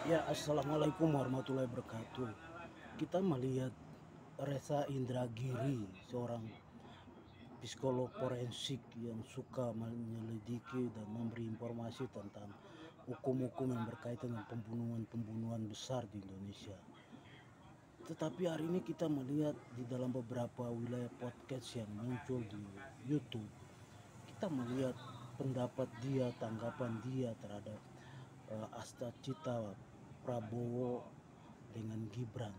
Ya, assalamualaikum warahmatullahi wabarakatuh. Kita melihat Reza Indragiri, seorang psikolog forensik yang suka menyelidiki dan memberi informasi tentang hukum-hukum yang berkaitan dengan pembunuhan-pembunuhan besar di Indonesia. Tetapi hari ini kita melihat di dalam beberapa wilayah podcast yang muncul di YouTube, kita melihat pendapat dia, tanggapan dia terhadap Asta Cita Prabowo dengan Gibran.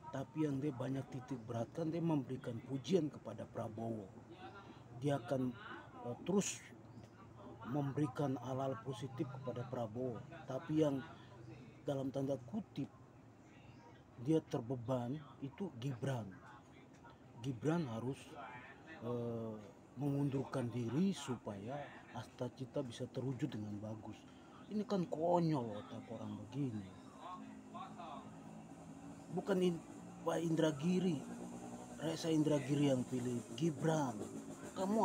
Tapi yang dia banyak titik beratkan, dia memberikan pujian kepada Prabowo. Dia akan terus memberikan hal-hal positif kepada Prabowo. Tapi yang dalam tanda kutip dia terbeban itu Gibran. Gibran harus eh, mengundurkan diri supaya Asta Cita bisa terwujud dengan bagus. Ini kan konyol otak orang begini. Bukan Pak Indragiri, Reza Indragiri yang pilih Gibran. Kamu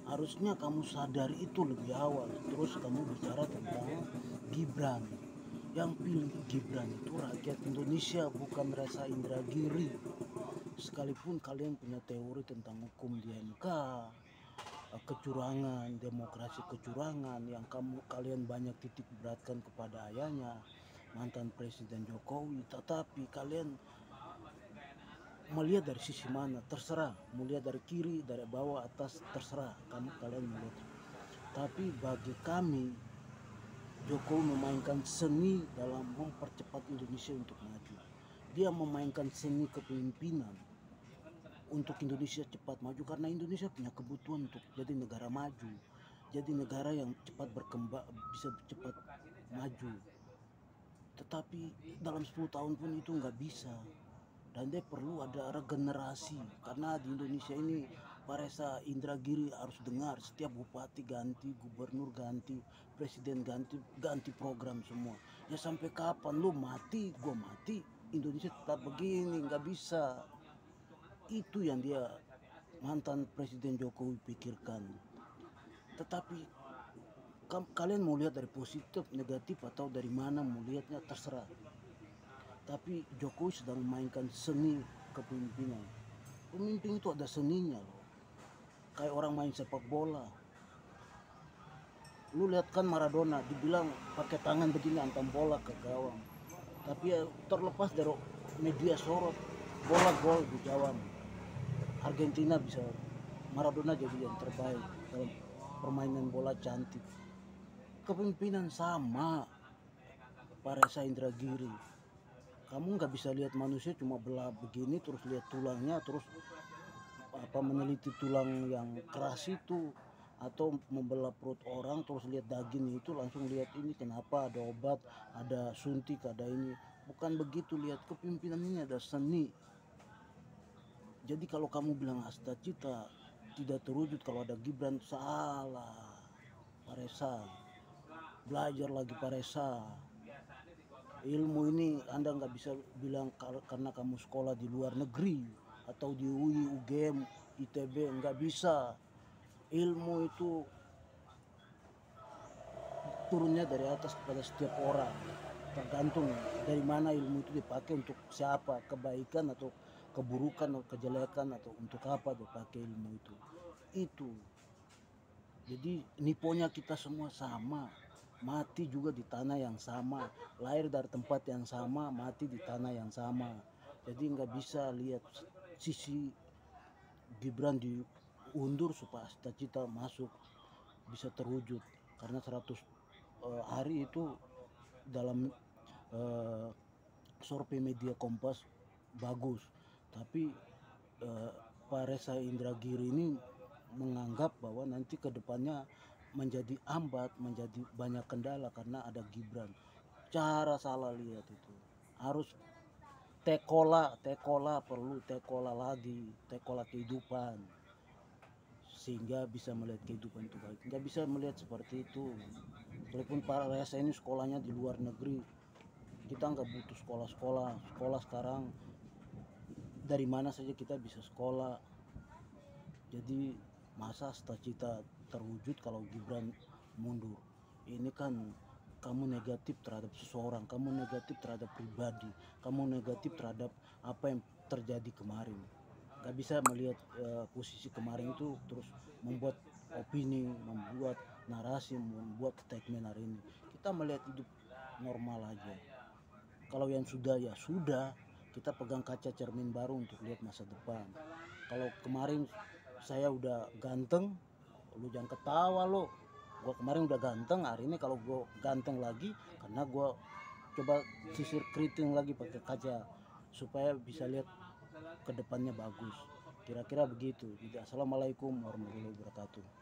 harusnya kamu sadari itu lebih awal. Terus kamu bicara tentang Gibran. Yang pilih Gibran itu rakyat Indonesia, bukan Reza Indragiri. Sekalipun kalian punya teori tentang hukum di MK, kecurangan, demokrasi kecurangan yang kalian banyak titik beratkan kepada ayahnya, mantan Presiden Jokowi, tetapi kalian melihat dari sisi mana terserah, melihat dari kiri, dari bawah, atas, terserah kalian melihat. Tapi bagi kami, Jokowi memainkan seni dalam mempercepat Indonesia untuk maju. Dia memainkan seni kepemimpinan untuk Indonesia cepat maju, karena Indonesia punya kebutuhan untuk jadi negara maju, jadi negara yang cepat berkembang, bisa cepat maju. Tetapi dalam 10 tahun pun itu nggak bisa. Dan dia perlu ada regenerasi, karena di Indonesia ini Pak Reza Indragiri harus dengar, setiap bupati ganti, gubernur ganti, presiden ganti, ganti program semua. Ya sampai kapan lu mati, gua mati, Indonesia tetap begini, nggak bisa. Itu yang dia mantan Presiden Jokowi pikirkan. Tetapi kalian mau lihat dari positif, negatif, atau dari mana mau lihatnya terserah. Tapi Jokowi sedang memainkan seni kepemimpinan. Pemimpin itu ada seninya loh. Kayak orang main sepak bola. Lu lihat kan Maradona, dibilang pakai tangan begini antam bola ke gawang. Tapi ya terlepas dari media sorot, bola gol di gawang. Argentina bisa, Maradona jadi yang terbaik dalam permainan bola cantik. Kepemimpinan sama Pak Reza Indragiri. Kamu nggak bisa lihat manusia cuma belah begini terus lihat tulangnya, terus meneliti tulang yang keras itu, atau membelah perut orang terus lihat daging itu langsung lihat ini kenapa, ada obat, ada suntik, ada ini. Bukan begitu, lihat kepemimpinan ini ada seni. Jadi kalau kamu bilang Asta Cita tidak terwujud kalau ada Gibran, salah Pak Reza. Belajar lagi Pak Reza. Ilmu ini Anda nggak bisa bilang karena kamu sekolah di luar negeri atau di UI, UGM, ITB, nggak bisa. Ilmu itu turunnya dari atas kepada setiap orang, tergantung dari mana ilmu itu dipakai, untuk siapa, kebaikan atau keburukan atau kejelekan, atau untuk apa dipakai ilmu itu. Jadi niponya kita semua sama, mati juga di tanah yang sama, lahir dari tempat yang sama, mati di tanah yang sama. Jadi nggak bisa lihat sisi Gibran diundur supaya cita-cita masuk bisa terwujud, karena 100 hari itu dalam uh, survei media Kompas bagus. Tapi Pak Reza Indragiri ini menganggap bahwa nanti kedepannya menjadi ambat, menjadi banyak kendala karena ada Gibran. Cara salah lihat itu. Harus tekola perlu tekola lagi, tekola kehidupan, sehingga bisa melihat kehidupan itu baik. Nggak bisa melihat seperti itu. Walaupun Pak Reza ini sekolahnya di luar negeri, kita nggak butuh sekolah sekarang dari mana saja kita bisa sekolah. Jadi masa cita-cita terwujud kalau Gibran mundur? Ini kan kamu negatif terhadap seseorang, kamu negatif terhadap pribadi, kamu negatif terhadap apa yang terjadi kemarin. Gak bisa melihat posisi kemarin itu terus membuat opini, membuat narasi, membuat statement hari ini. Kita melihat hidup normal aja. Kalau yang sudah ya sudah, kita pegang kaca cermin baru untuk lihat masa depan. Kalau kemarin saya udah ganteng, lu jangan ketawa lo. Gua kemarin udah ganteng, hari ini kalau gua ganteng lagi karena gua coba sisir keriting lagi pakai kaca supaya bisa lihat ke depannya bagus. Kira-kira begitu. Jadi assalamualaikum warahmatullahi wabarakatuh.